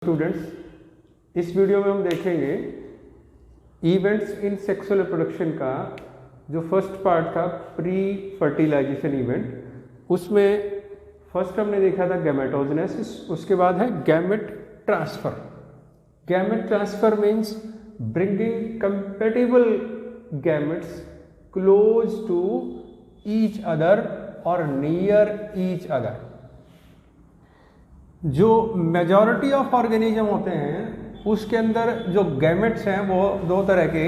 Students, इस video में हम देखेंगे इवेंट्स इन सेक्सुअल रिप्रोडक्शन का जो फर्स्ट पार्ट था प्री फर्टिलाइजेशन इवेंट। उसमें फर्स्ट हमने देखा था गैमेटोजेनेसिस, उसके बाद है gamete transfer. Gamete transfer means bringing compatible gametes close to each other और नियर ईच अदर। जो मेजॉरिटी ऑफ ऑर्गेनिज्म होते हैं उसके अंदर जो गैमेट्स हैं वो दो तरह के,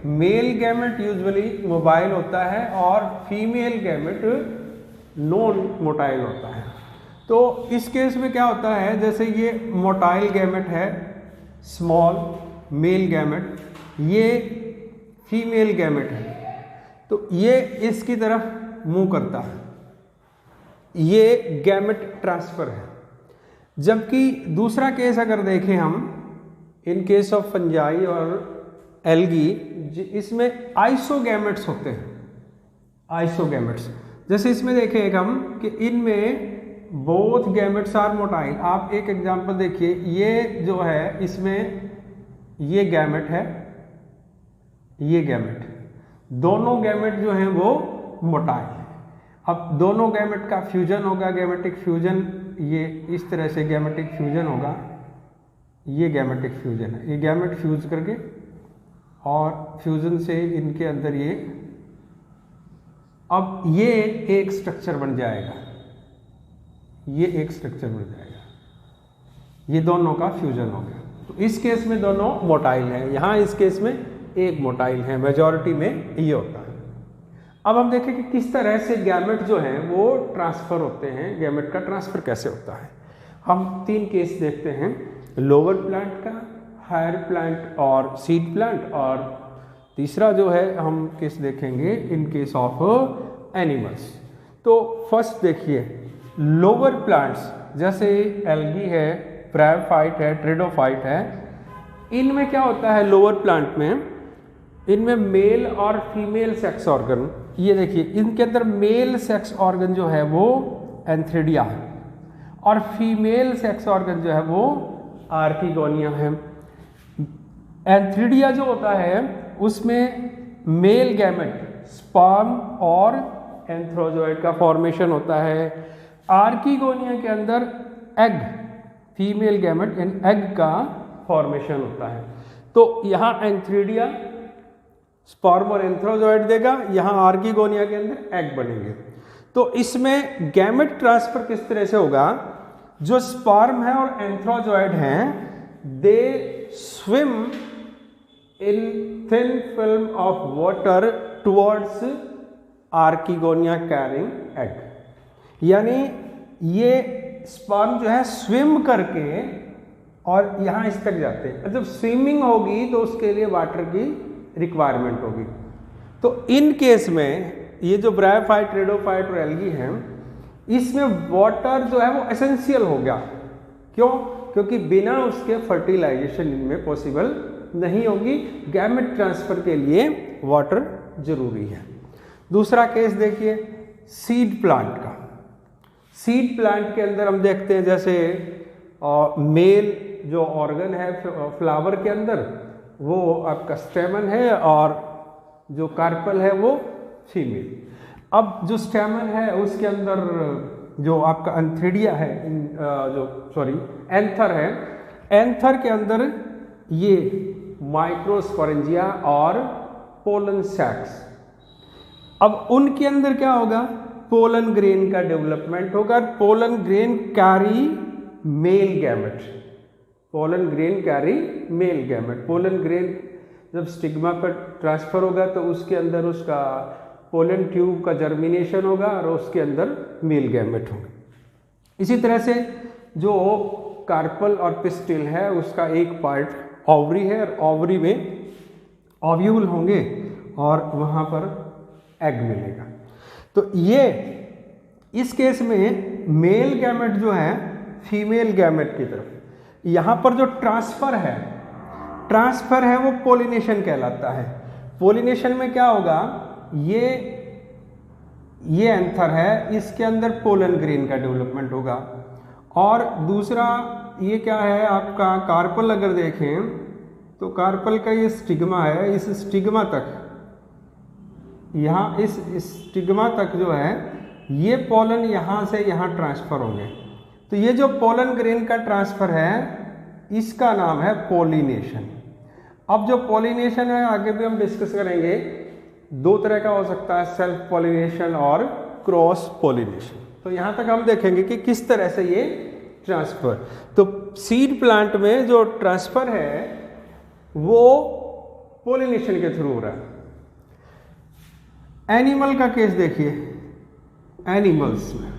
मेल गैमेट यूजुअली मोबाइल होता है और फीमेल गैमेट नॉन मोटाइल होता है। तो इस केस में क्या होता है, जैसे ये मोटाइल गैमेट है स्मॉल मेल गैमेट, ये फीमेल गैमेट है, तो ये इसकी तरफ मुंह करता है, ये गैमेट ट्रांसफर है। जबकि दूसरा केस अगर देखें हम, इन केस ऑफ फंजाई और एल्गी, इसमें आइसोगैमेट्स होते हैं। आइसोगैमेट्स जैसे इसमें देखें हम कि इनमें बोथ गैमेट्स आर मोटाइल। आप एक एग्जांपल देखिए, ये जो है इसमें ये गैमेट है, ये गैमेट, दोनों गैमेट जो हैं वो मोटाइल है। अब दोनों गैमेट का फ्यूजन होगा, गैमेटिक फ्यूजन, ये इस तरह से गैमेटिक फ्यूजन होगा, ये गैमेटिक फ्यूजन है, ये गैमेट फ्यूज करके और फ्यूजन से इनके अंदर ये, अब ये एक स्ट्रक्चर बन जाएगा, ये एक स्ट्रक्चर बन जाएगा, ये दोनों का फ्यूजन हो गया। तो इस केस में दोनों मोटाइल हैं, यहाँ इस केस में एक मोटाइल है, मेजॉरिटी में ये होता है। अब हम देखें कि किस तरह से गैमेट जो हैं वो ट्रांसफ़र होते हैं, गैमेट का ट्रांसफ़र कैसे होता है। हम तीन केस देखते हैं, लोअर प्लांट का, हायर प्लांट और सीड प्लांट, और तीसरा जो है हम केस देखेंगे इन केस ऑफ एनिमल्स। तो फर्स्ट देखिए लोअर प्लांट्स, जैसे एल्गी है, ब्रायोफाइट है, ट्रेडोफाइट है, इनमें क्या होता है लोअर प्लांट में, इनमें मेल और फीमेल सेक्स ऑर्गन, ये देखिए इनके अंदर मेल सेक्स ऑर्गन जो है वो एंथ्रिडिया है और फीमेल सेक्स ऑर्गन जो है वो आर्किगोनिया है। एंथ्रिडिया जो होता है उसमें मेल गैमेट स्पर्म और एंथ्रोजॉइड का फॉर्मेशन होता है। आर्किगोनिया के अंदर एग, फीमेल गैमेट इन एग का फॉर्मेशन होता है। तो यहाँ एंथ्रिडिया स्पर्म और एंथ्रोजॉइड देगा, यहाँ आर्किगोनिया के अंदर एग बनेंगे। तो इसमें गैमेट ट्रांसफर किस तरह से होगा, जो स्पर्म है और एंथ्रोजॉइड हैं, दे swim in thin film of water towards archegonia carrying egg. यानी ये स्पर्म जो है स्विम करके और यहाँ इस तक जाते हैं। जब स्विमिंग होगी तो उसके लिए वाटर की रिक्वायरमेंट होगी। तो इन केस में ये जो ब्रायोफाइट, ट्रेडोफाइट और एल्गी हैं, इसमें वाटर जो है वो एसेंशियल हो गया। क्यों? क्योंकि बिना उसके फर्टिलाइजेशन इनमें पॉसिबल नहीं होगी। गैमेट ट्रांसफर के लिए वाटर जरूरी है। दूसरा केस देखिए सीड प्लांट का। सीड प्लांट के अंदर हम देखते हैं जैसे मेल जो ऑर्गन है फ्लावर के अंदर वो आपका स्टेमन है और जो कार्पल है वो फीमेल। अब जो स्टेमन है उसके अंदर जो आपका एंथ्रिडिया है, एंथर है, एंथर के अंदर ये माइक्रोस्पोरेंजिया और पोलन सैक्स। अब उनके अंदर क्या होगा, पोलन ग्रेन का डेवलपमेंट होगा। Pollen grain carry male gamete, pollen grain carry male gamete. Pollen grain जब स्टिग्मा पर ट्रांसफर होगा तो उसके अंदर उसका पोलन ट्यूब का जर्मिनेशन होगा और उसके अंदर मेल गैमेट होंगे। इसी तरह से जो कार्पल और पिस्टिल है उसका एक पार्ट ओवरी है और ओवरी में ओव्यूल होंगे और वहाँ पर एग मिलेगा। तो ये इस केस में मेल गैमेट जो है फीमेल गैमेट की तरफ, यहाँ पर जो ट्रांसफर है वो पोलिनेशन कहलाता है। पोलिनेशन में क्या होगा, ये एंथर है, इसके अंदर पोलन ग्रेन का डेवलपमेंट होगा और दूसरा ये क्या है आपका कार्पल, अगर देखें तो कार्पल का ये स्टिग्मा है, इस स्टिग्मा तक, यहाँ इस स्टिग्मा तक जो है ये पोलन यहाँ से यहाँ ट्रांसफ़र होंगे। तो ये जो पोलन ग्रेन का ट्रांसफ़र है इसका नाम है पोलिनेशन। अब जो पोलिनेशन है आगे भी हम डिस्कस करेंगे, दो तरह का हो सकता है, सेल्फ पोलिनेशन और क्रॉस पोलिनेशन। तो यहाँ तक हम देखेंगे कि किस तरह से ये ट्रांसफ़र, तो सीड प्लांट में जो ट्रांसफ़र है वो पोलिनेशन के थ्रू हो रहा है। एनिमल का केस देखिए, एनिमल्स में,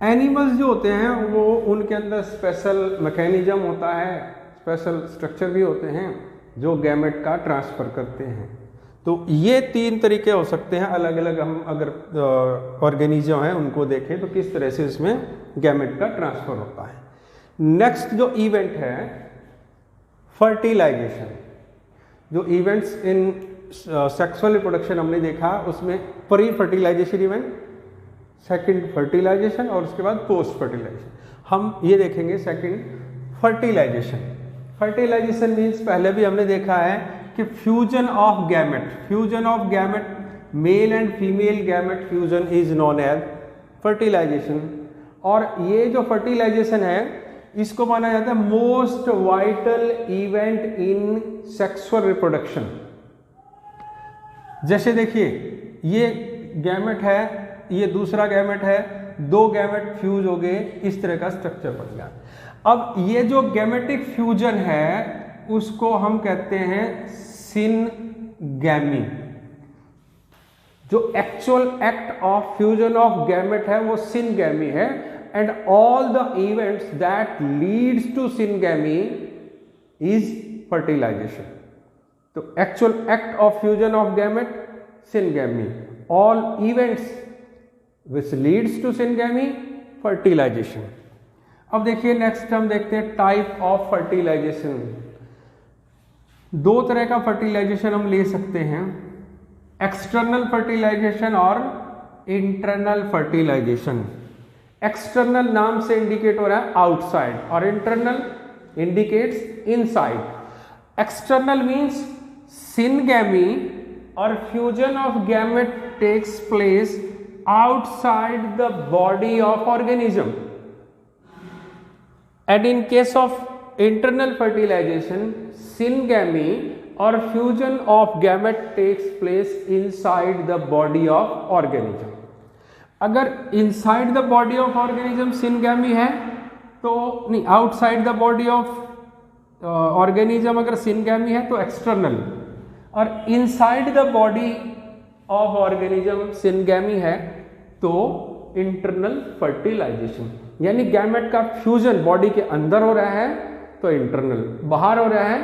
एनिमल्स जो होते हैं वो उनके अंदर स्पेशल मैकेनिज्म होता है, स्पेशल स्ट्रक्चर भी होते हैं जो गैमेट का ट्रांसफ़र करते हैं। तो ये तीन तरीके हो सकते हैं अलग अलग, हम अगर ऑर्गेनिज्म हैं उनको देखें तो किस तरह से इसमें गैमेट का ट्रांसफ़र होता है। नेक्स्ट जो इवेंट है फर्टिलाइजेशन। जो इवेंट्स इन सेक्सुअल रिप्रोडक्शन हमने देखा उसमें pre fertilisation event, second fertilisation और उसके बाद पोस्ट फर्टिलाइजेशन। हम ये देखेंगे सेकंड फर्टिलाइजेशन। फर्टिलाइजेशन मीन्स पहले भी हमने देखा है कि fusion of gamete, fusion of gamete, male and female gamete fusion is known as fertilisation. और ये जो फर्टिलाइजेशन है इसको माना जाता है most vital event in sexual reproduction. जैसे देखिए ये गैमेट है, ये दूसरा गैमेट है, दो गैमेट फ्यूज हो गए, इस तरह का स्ट्रक्चर बन गया। अब ये जो गैमेटिक फ्यूजन है उसको हम कहते हैं सिनगैमी। जो actual act of fusion of gamete है वो सिनगैमी है, and all the events that leads to syngamy is fertilisation. तो actual act of fusion of gamete syngamy, all events which leads to syngamy fertilisation. अब देखिए next हम देखते हैं type of fertilisation. दो तरह का फर्टिलाइजेशन हम ले सकते हैं, एक्सटर्नल फर्टिलाइजेशन और इंटरनल फर्टिलाइजेशन। एक्सटर्नल नाम से इंडिकेट हो रहा है आउटसाइड और internal indicates inside. External means syngamy और fusion of gamete takes place outside the body of organism, and in case of internal fertilization syngamy or fusion of gamete takes place inside the body of organism. अगर inside the body of organism syngamy है तो नहीं, outside the body of organism अगर syngamy है तो external, और inside the body of organism syngamy है तो इंटरनल फर्टिलाइजेशन। यानी गैमेट का फ्यूजन बॉडी के अंदर हो रहा है तो इंटरनल, बाहर हो रहा है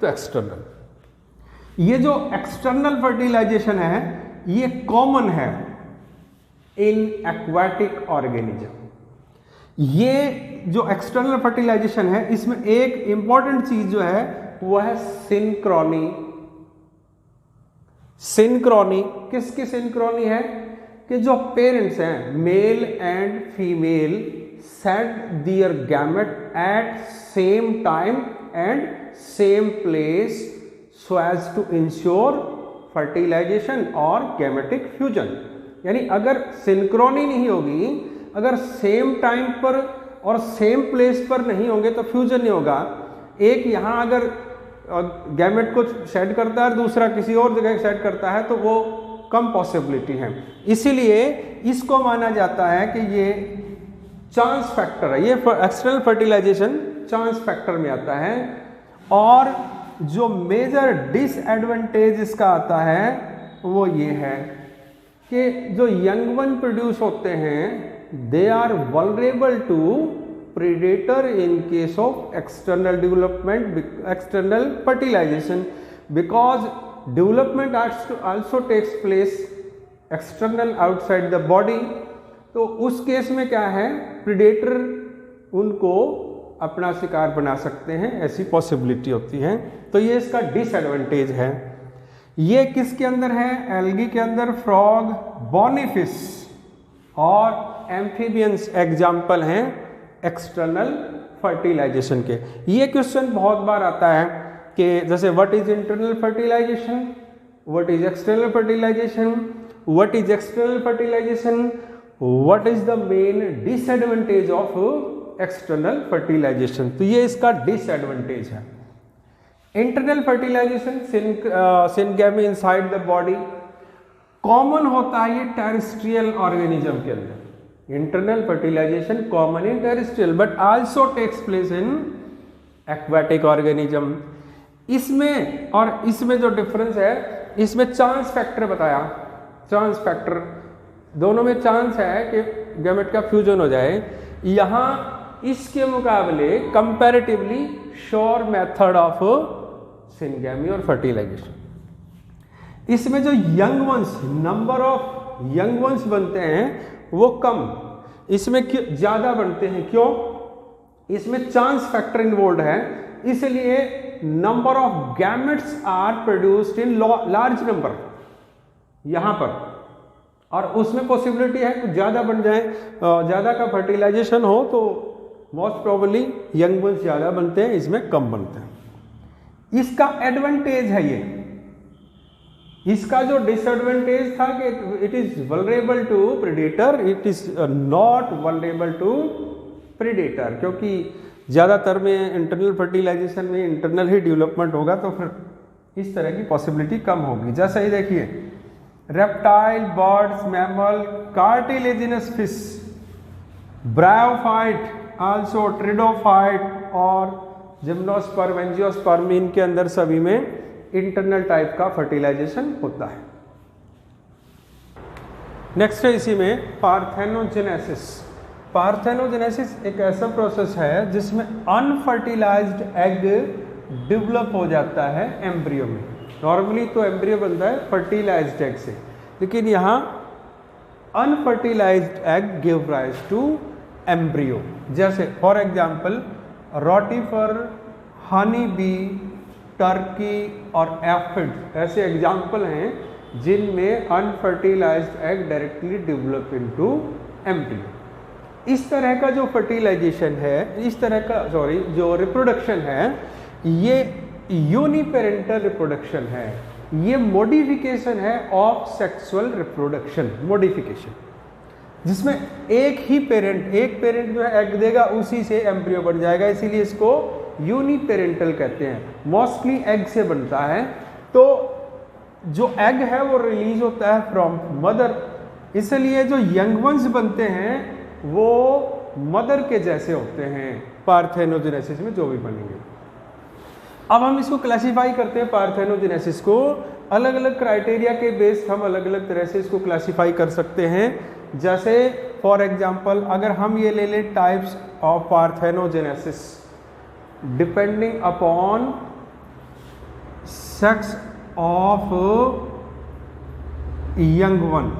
तो एक्सटर्नल। ये जो एक्सटर्नल फर्टिलाइजेशन है ये कॉमन है इन एक्वाटिक ऑर्गेनिज्म। ये जो एक्सटर्नल फर्टिलाइजेशन है इसमें एक इंपॉर्टेंट चीज जो है वो है सिंक्रोनी। सिंक्रोनी किसकी सिंक्रोनी है कि जो पेरेंट्स हैं male and female set their gamete at same time and same place so as to ensure fertilisation और गैमेटिक फ्यूजन। यानी अगर सिंक्रोनी नहीं होगी, अगर सेम टाइम पर और सेम प्लेस पर नहीं होंगे तो फ्यूजन नहीं होगा। एक यहाँ अगर गैमेट को शेड करता है, दूसरा किसी और जगह शेड करता है तो वो कम पॉसिबिलिटी है। इसीलिए इसको माना जाता है कि ये चांस फैक्टर है, ये एक्सटर्नल फर्टिलाइजेशन चांस फैक्टर में आता है। और जो मेजर डिसएडवांटेज इसका आता है वो ये है कि जो यंग वन प्रोड्यूस होते हैं they are vulnerable to predator in case of external development, external fertilisation, because development also takes place external outside the body। तो उस केस में क्या है, प्रेडेटर उनको अपना शिकार बना सकते हैं, ऐसी पॉसिबिलिटी होती है। तो ये इसका डिसएडवांटेज है। ये किसके अंदर है, एल्गी के अंदर फ्रॉग, बॉनीफिश और एम्फीबियंस एग्जाम्पल हैं एक्सटर्नल फर्टिलाइजेशन के। ये क्वेश्चन बहुत बार आता है कि जैसे what is internal fertilisation, what is external fertilisation, what is external fertilisation, what is the main disadvantage of external fertilisation. तो ये इसका डिसएडवांटेज है। Internal fertilisation syngamy inside the body common होता है ये टेरेस्ट्रियल ऑर्गेनिज्म के अंदर। Internal fertilisation common in terrestrial but also takes place in aquatic organism. इसमें और इसमें जो डिफरेंस है, इसमें चांस फैक्टर बताया, चांस फैक्टर दोनों में चांस है कि गैमेट का फ्यूजन हो जाए। यहाँ इसके मुकाबले comparatively sure method of syngamy और फर्टिलाइजेशन। इसमें जो young ones, number of young ones बनते हैं वो कम, इसमें ज्यादा बनते हैं। क्यों? इसमें चांस फैक्टर इन्वॉल्व है, इसलिए number of gametes are produced in large number यहां पर, और उसमें पॉसिबिलिटी है कि ज्यादा बन जाए, ज्यादा का फर्टिलाइजेशन हो तो मोस्ट प्रोबेबली यंग वंस ज्यादा बनते हैं, इसमें कम बनते हैं। इसका एडवांटेज है ये। इसका जो डिसएडवांटेज था कि it is vulnerable to predator, it is not vulnerable to predator, क्योंकि ज़्यादातर में इंटरनल फर्टिलाइजेशन में इंटरनल ही डेवलपमेंट होगा तो फिर इस तरह की पॉसिबिलिटी कम होगी। जैसे ही देखिए reptile, birds, mammal, cartilaginous fish, bryophyte, also pteridophyte और जिम्नोस्पर्म, एंजियोस्पर्म, इनके अंदर सभी में इंटरनल टाइप का फर्टिलाइजेशन होता है। नेक्स्ट है इसी में पार्थेनोजेनेसिस। पार्थेनोजेनेसिस एक ऐसा प्रोसेस है जिसमें अनफर्टिलाइज्ड एग डेवलप हो जाता है एम्ब्रियो में। नॉर्मली तो एम्ब्रियो बनता है फर्टिलाइज्ड एग से, लेकिन यहाँ unfertilised egg give rise to embryo. जैसे for example rotifer, honey bee, turkey और एफिड ऐसे एग्जाम्पल हैं जिनमें unfertilised egg directly develop into embryo. इस तरह का जो फर्टिलाइजेशन है, इस तरह का जो रिप्रोडक्शन है, ये यूनिपेरेंटल रिप्रोडक्शन है। ये मॉडिफिकेशन है ऑफ सेक्सुअल रिप्रोडक्शन, मॉडिफिकेशन, जिसमें एक पेरेंट जो है एग देगा, उसी से एम्ब्रियो बन जाएगा, इसीलिए इसको यूनिपेरेंटल कहते हैं। मोस्टली एग से बनता है, तो जो एग है वो रिलीज होता है फ्रॉम मदर, इसलिए जो यंग वंस बनते हैं वो मदर के जैसे होते हैं पार्थेनोजेनेसिस में जो भी बनेंगे। अब हम इसको क्लासिफाई करते हैं, पार्थेनोजेनेसिस को अलग अलग क्राइटेरिया के बेस्ड हम अलग अलग तरह से इसको क्लासिफाई कर सकते हैं। जैसे फॉर एग्जांपल अगर हम ये ले लें types of parthenogenesis depending upon sex of young one,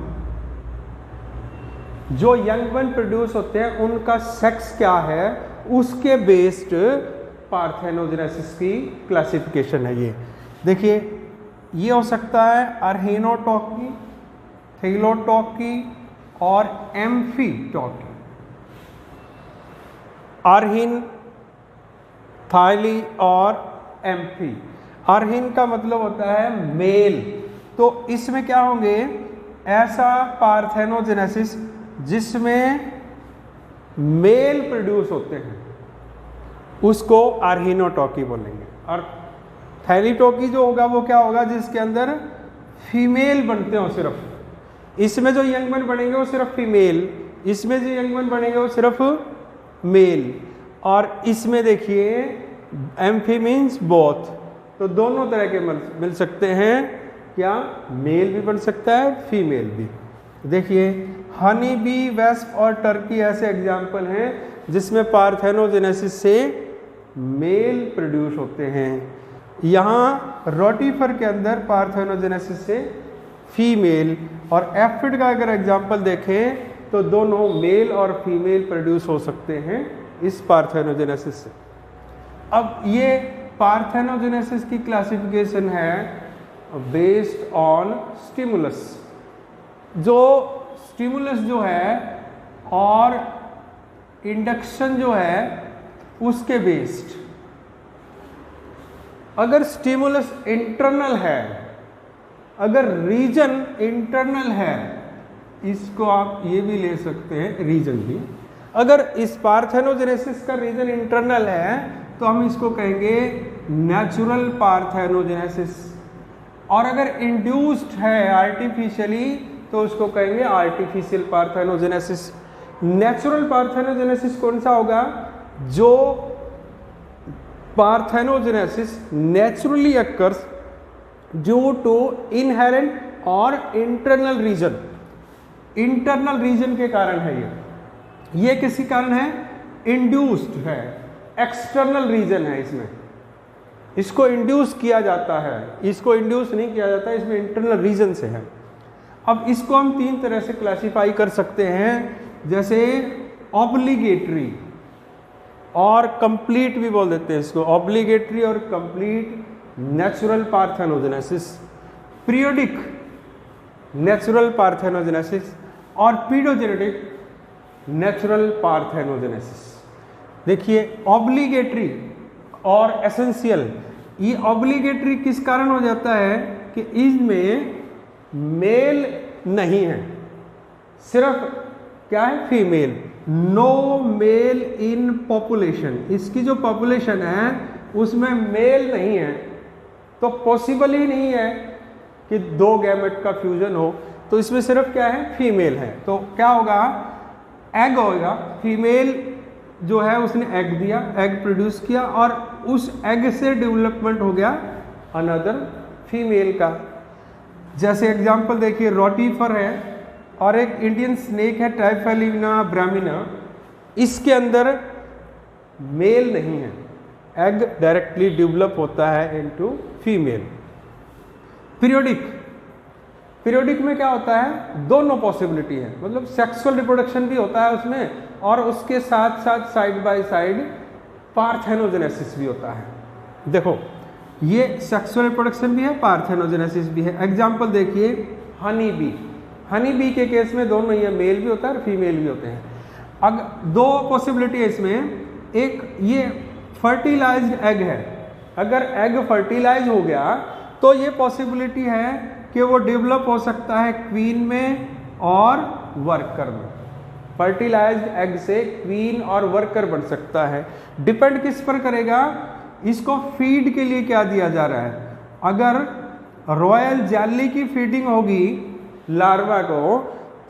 जो यंग वन प्रोड्यूस होते हैं उनका सेक्स क्या है, उसके बेस्ड पार्थेनोजेनेसिस की क्लासिफिकेशन है। ये देखिए, ये हो सकता है अर्हिनोटॉकी, थैलोटॉकी और एम्फीटॉकी। अर्हिन, थाइली और एम्फी। अर्हिन का मतलब होता है मेल, तो इसमें क्या होंगे, ऐसा पार्थेनोजेनेसिस जिसमें मेल प्रोड्यूस होते हैं उसको अर्हिनोटॉकी बोलेंगे। और थैलीटॉकी जो होगा वो क्या होगा, जिसके अंदर फीमेल बनते हो सिर्फ, इसमें जो यंग वन बनेंगे वो सिर्फ फीमेल, इसमें जो यंग वन बनेंगे वो सिर्फ मेल, और इसमें देखिए एम्फी मीन्स बोथ, तो दोनों तरह के मिल सकते हैं। क्या मेल भी बन सकता है, फीमेल भी। देखिए हनी बी, वेस्प और टर्की ऐसे एग्जाम्पल हैं जिसमें पार्थेनोजेनेसिस से मेल प्रोड्यूस होते हैं। यहाँ रोटिफर के अंदर पार्थेनोजेनेसिस से फीमेल, और एफिड का अगर एग्जाम्पल देखें तो दोनों मेल और फीमेल प्रोड्यूस हो सकते हैं इस पार्थेनोजेनेसिस से। अब ये पार्थेनोजेनेसिस की क्लासिफिकेशन है बेस्ड ऑन स्टिमुलस। जो स्टिमुलस जो है और इंडक्शन जो है उसके बेस्ड। अगर स्टिमुलस इंटरनल है, अगर रीजन इंटरनल है, इसको आप ये भी ले सकते हैं रीजन भी। अगर इस पार्थेनोजेनेसिस का रीजन इंटरनल है तो हम इसको कहेंगे नेचुरल पार्थेनोजेनेसिस, और अगर इंड्यूस्ड है आर्टिफिशियली तो उसको कहेंगे आर्टिफिशियल पार्थेनोजेनेसिस। नेचुरल पार्थेनोजेनेसिस कौन सा होगा? जो parthenogenesis naturally occurs due to inherent और इंटरनल रीजन। इंटरनल रीजन के कारण है ये किसी कारण है? इंड्यूस्ड है, एक्सटर्नल रीजन है इसमें, इसको इंड्यूस किया जाता है, इसको इंड्यूस नहीं किया जाता, इसमें इंटरनल रीजन से है। अब इसको हम तीन तरह से क्लासिफाई कर सकते हैं, जैसे ऑब्लिगेटरी और कंप्लीट भी बोल देते हैं इसको, ऑब्लिगेटरी और complete natural parthenogenesis, periodic natural parthenogenesis और पीडोजेनेटिक नेचुरल पार्थेनोजेनेसिस। देखिए ऑब्लिगेटरी और एसेंशियल, ये ऑब्लिगेटरी किस कारण हो जाता है कि इसमें मेल नहीं है, सिर्फ क्या है? Female. No male in population, इसकी जो पॉपुलेशन है उसमें मेल नहीं है, तो पॉसिबल ही नहीं है कि दो गैमेट का फ्यूजन हो, तो इसमें सिर्फ क्या है? फीमेल है। तो क्या होगा? एग होगा, फीमेल जो है उसने एग दिया, एग प्रोड्यूस किया और उस एग से डेवलपमेंट हो गया अनदर फीमेल का। जैसे एग्जांपल देखिए, रोटीफर है और एक इंडियन स्नेक है ट्राइफेलिना ब्राह्मिना, इसके अंदर मेल नहीं है, एग डायरेक्टली डेवलप होता है इनटू फीमेल। पीरियोडिक में क्या होता है? दोनों पॉसिबिलिटी है, मतलब सेक्सुअल रिप्रोडक्शन भी होता है उसमें और उसके साथ साथ साइड बाय साइड पार्थेनोजेनेसिस भी होता है। देखो ये सेक्सुअल रिप्रोडक्शन भी है, पार्थेनोजेनेसिस भी है। एग्जांपल देखिए, हनी बी, हनी बी के केस में दोनों ही है, मेल भी होता है और फीमेल भी होते हैं। अब दो पॉसिबिलिटी है इसमें, एक ये फर्टिलाइज्ड एग है, अगर एग फर्टिलाइज हो गया तो ये पॉसिबिलिटी है कि वो डेवलप हो सकता है क्वीन में और वर्कर में। फर्टिलाइज्ड एग से क्वीन और वर्कर बन सकता है। डिपेंड किस पर करेगा? इसको फीड के लिए क्या दिया जा रहा है। अगर रॉयल जेली की फीडिंग होगी लार्वा को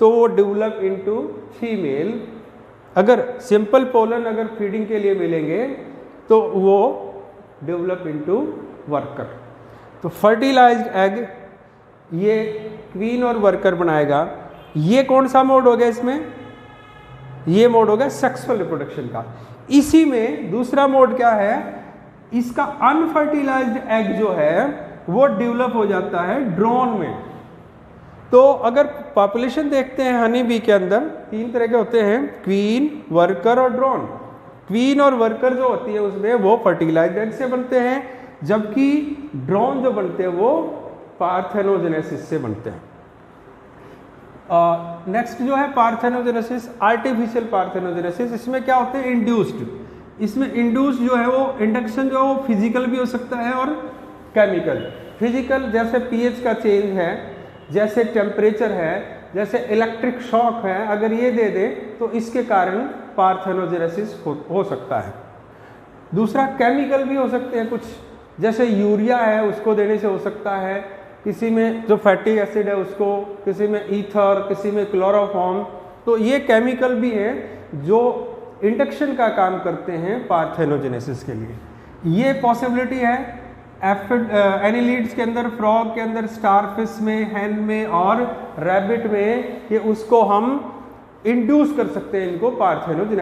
तो वो डेवलप इनटू फीमेल, अगर सिंपल पोलन अगर फीडिंग के लिए मिलेंगे तो वो डेवलप इनटू वर्कर। तो फर्टिलाइज्ड एग ये क्वीन और वर्कर बनाएगा। ये कौन सा मोड हो गया इसमें? ये मोड हो गया सेक्सुअल रिप्रोडक्शन का। इसी में दूसरा मोड क्या है? इसका अनफर्टिलाइज्ड एग जो है वो डेवलप हो जाता है ड्रोन में। तो अगर पॉपुलेशन देखते हैं हनी बी के अंदर तीन तरह के होते हैं, क्वीन, वर्कर और ड्रोन। क्वीन और वर्कर जो होती है उसमें वो फर्टिलाइज्ड एग से बनते हैं, जबकि ड्रोन जो बनते हैं वो पार्थेनोजेनेसिस से बनते हैं। नेक्स्ट जो है पार्थेनोजेनेसिस, आर्टिफिशियल पार्थेनोजेनेसिस। इसमें क्या होते हैं? इंड्यूस्ड। इसमें इंड्यूस्ड जो है वो इंडक्शन जो है वो फिजिकल भी हो सकता है और केमिकल। फिजिकल जैसे पीएच का चेंज है, जैसे टेम्परेचर है, जैसे इलेक्ट्रिक शॉक है, अगर ये दे दे तो इसके कारण पार्थेनोजेनेसिस हो सकता है। दूसरा केमिकल भी हो सकते हैं कुछ, जैसे यूरिया है उसको देने से हो सकता है, किसी में जो फैटी एसिड है उसको, किसी में ईथर, किसी में क्लोरोफॉर्म। तो ये केमिकल भी हैं जो इंडक्शन का काम करते हैं पार्थेनोजेनेसिस के लिए। ये पॉसिबिलिटी है एनिलीड्स के अंदर, फ्रॉग के अंदर, स्टारफिश में, हैन में और रैबिट में, कि उसको हम इंड्यूस कर सकते हैं इनको पार्थेनोजेनेसिस।